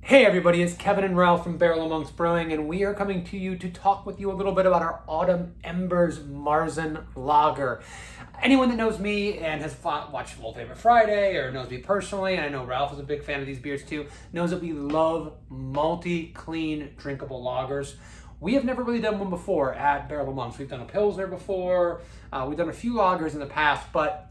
Hey everybody, it's Kevin and Ralph from Barrel Amongst Brewing, and we are coming to you to talk with you a little bit about our Autumn Embers Marzen Lager. Anyone that knows me and has watched Full Favorite Friday or knows me personally, and I know Ralph is a big fan of these beers too, knows that we love malty, clean, drinkable lagers. We have never really done one before at Barrel Amongst. We've done a Pilsner before, we've done a few lagers in the past, but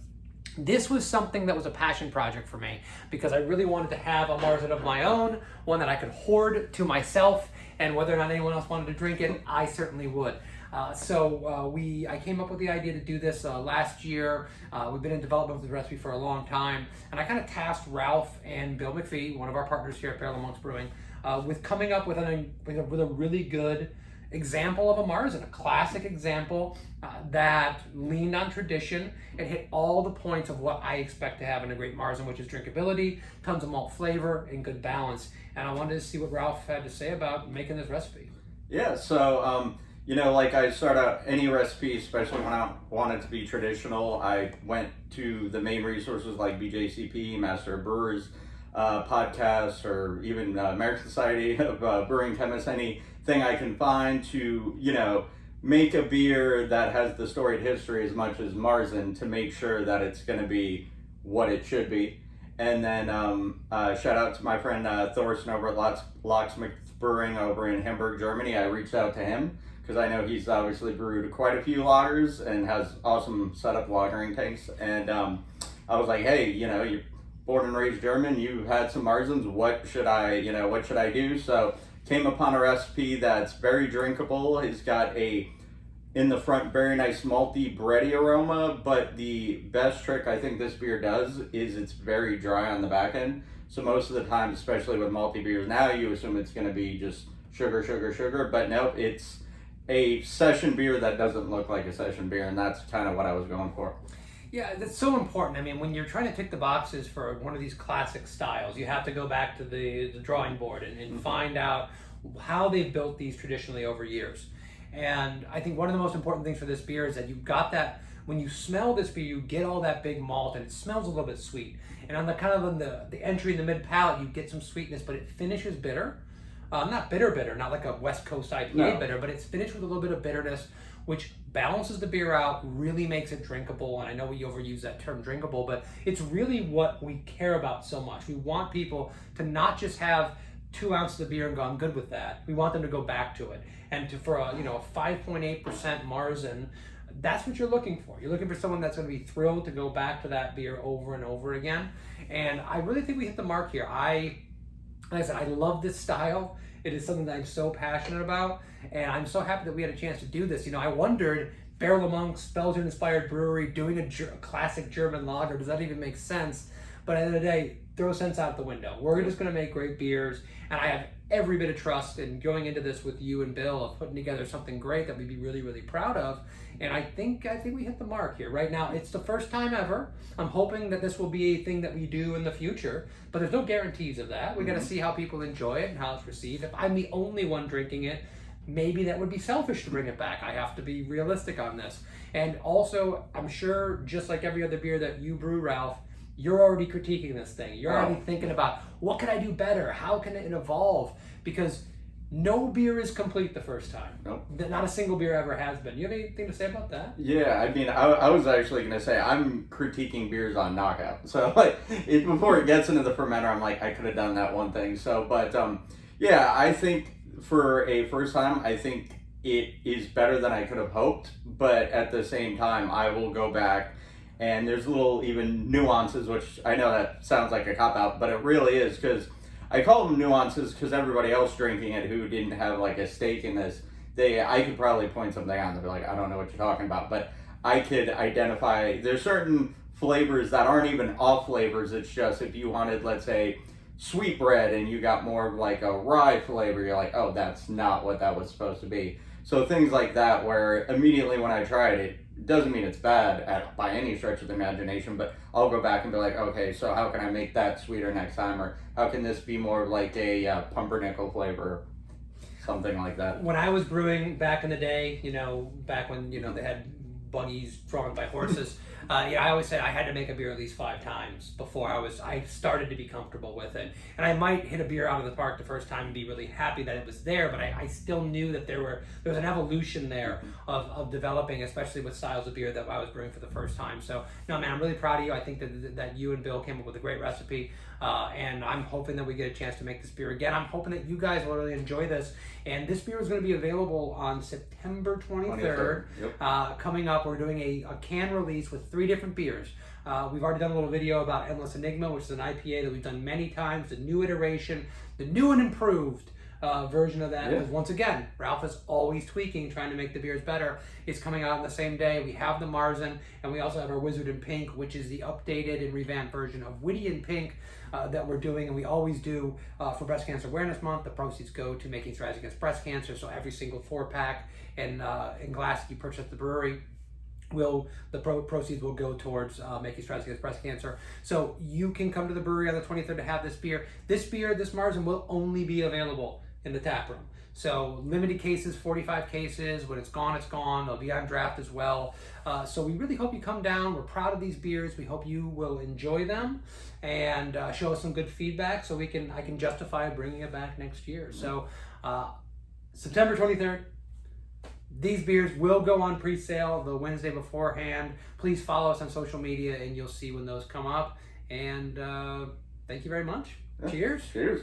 this was something that was a passion project for me because I really wanted to have a Marzen of my own, one that I could hoard to myself, and whether or not anyone else wanted to drink it, I certainly would. I came up with the idea to do this last year. We've been in development with the recipe for a long time, and I kind of tasked Ralph and Bill McPhee, one of our partners here at Barrel Amongst Brewing, with coming up with a really good example of a Marzen, a classic example that leaned on tradition. It hit all the points of what I expect to have in a great Marzen, which is drinkability, tons of malt flavor, and good balance. And I wanted to see what Ralph had to say about making this recipe. Yeah, so, like I start out any recipe, especially when I want it to be traditional, I went to the main resources like BJCP, Master of Brewers, podcasts, or even American Society of Brewing Chemists, anything I can find to, make a beer that has the storied history as much as Marzen to make sure that it's going to be what it should be. And then shout out to my friend Thorsten over at Locksmith Brewing over in Hamburg, Germany. I reached out to him because I know he's obviously brewed quite a few lagers and has awesome setup lagering tanks. And I was like, hey, you're born and raised German, you had some Marzens, what should I do? So came upon a recipe that's very drinkable. It's got in the front, very nice malty bready aroma, but the best trick I think this beer does is it's very dry on the back end. So most of the time, especially with malty beers now, you assume it's going to be just sugar, but nope, it's a session beer that doesn't look like a session beer, and that's kind of what I was going for. Yeah, that's so important. I mean, when you're trying to tick the boxes for one of these classic styles, you have to go back to the drawing board and find out how they've built these traditionally over years. And I think one of the most important things for this beer is that you've got that, when you smell this beer, you get all that big malt and it smells a little bit sweet. And on the kind of on the entry in the mid palate, you get some sweetness, but it finishes bitter. Not bitter, not like a West Coast IPA bitter, but it's finished with a little bit of bitterness, which balances the beer out, really makes it drinkable. And I know we overuse that term drinkable, but it's really what we care about so much. We want people to not just have 2 ounces of beer and go, I'm good with that. We want them to go back to it. And for a 5.8% Marzen, that's what you're looking for. You're looking for someone that's going to be thrilled to go back to that beer over and over again. And I really think we hit the mark here. Like I said, I love this style. It is something that I'm so passionate about, and I'm so happy that we had a chance to do this. I wondered, Barrel Amongst, Belgian-inspired brewery, doing a classic German lager, does that even make sense? But at the end of the day, throw sense out the window. We're just going to make great beers, and I have every bit of trust in going into this with you and Bill of putting together something great that we'd be really, really proud of. And I think we hit the mark here. Right now, it's the first time ever. I'm hoping that this will be a thing that we do in the future, but there's no guarantees of that. We got to see how people enjoy it and how it's received. If I'm the only one drinking it, maybe that would be selfish to bring it back. I have to be realistic on this. And also, I'm sure, just like every other beer that you brew, Ralph, you're already critiquing this thing. You're already thinking about, what can I do better? How can it evolve? Because no beer is complete the first time. Nope. Not a single beer ever has been. You have anything to say about that? Yeah, I mean, I was actually going to say, I'm critiquing beers on knockout. So, before it gets into the fermenter, I'm like, I could have done that one thing. So, but, yeah, I think for a first time, I think it is better than I could have hoped. But at the same time, I will go back, and there's little even nuances, which I know that sounds like a cop-out, but it really is, because I call them nuances because everybody else drinking it who didn't have like a stake in this, I could probably point something out and they'd be like, I don't know what you're talking about, but I could identify, there's certain flavors that aren't even off flavors. It's just if you wanted, let's say, sweet bread and you got more of like a rye flavor, you're like, oh, that's not what that was supposed to be. So things like that, where immediately when I tried it, doesn't mean it's bad by any stretch of the imagination, but I'll go back and be like, okay, so how can I make that sweeter next time? Or how can this be more like a pumpernickel flavor? Something like that. When I was brewing back in the day, back when, they had buggies drawn by horses, Yeah, I always said I had to make a beer at least 5 times before I started to be comfortable with it. And I might hit a beer out of the park the first time and be really happy that it was there, but I still knew that there was an evolution there of developing, especially with styles of beer that I was brewing for the first time. So, no, man, I'm really proud of you. I think that you and Bill came up with a great recipe, and I'm hoping that we get a chance to make this beer again. I'm hoping that you guys will really enjoy this. And this beer is going to be available on September 23rd. Yep. Coming up, we're doing a can release with 3 different beers. We've already done a little video about Endless Enigma, which is an IPA that we've done many times, the new iteration, the new and improved version of that. Because once again, Ralph is always tweaking, trying to make the beers better. It's coming out on the same day. We have the Marzen, and we also have our Wizard in Pink, which is the updated and revamped version of Witty in Pink that we're doing, and we always do for Breast Cancer Awareness Month. The proceeds go to Making Strides Against Breast Cancer, so every single 4-pack and in glass that you purchase at the brewery, proceeds will go towards Making Strides Against Breast Cancer. So you can come to the brewery on the 23rd to have this beer. This Marzen will only be available in the tap room. So limited cases, 45 cases. When it's gone, it's gone. They'll be on draft as well. So we really hope you come down. We're proud of these beers. We hope you will enjoy them and show us some good feedback so I can justify bringing it back next year. So September 23rd. These beers will go on pre-sale the Wednesday beforehand. Please follow us on social media and you'll see when those come up. And thank you very much. Cheers. Cheers.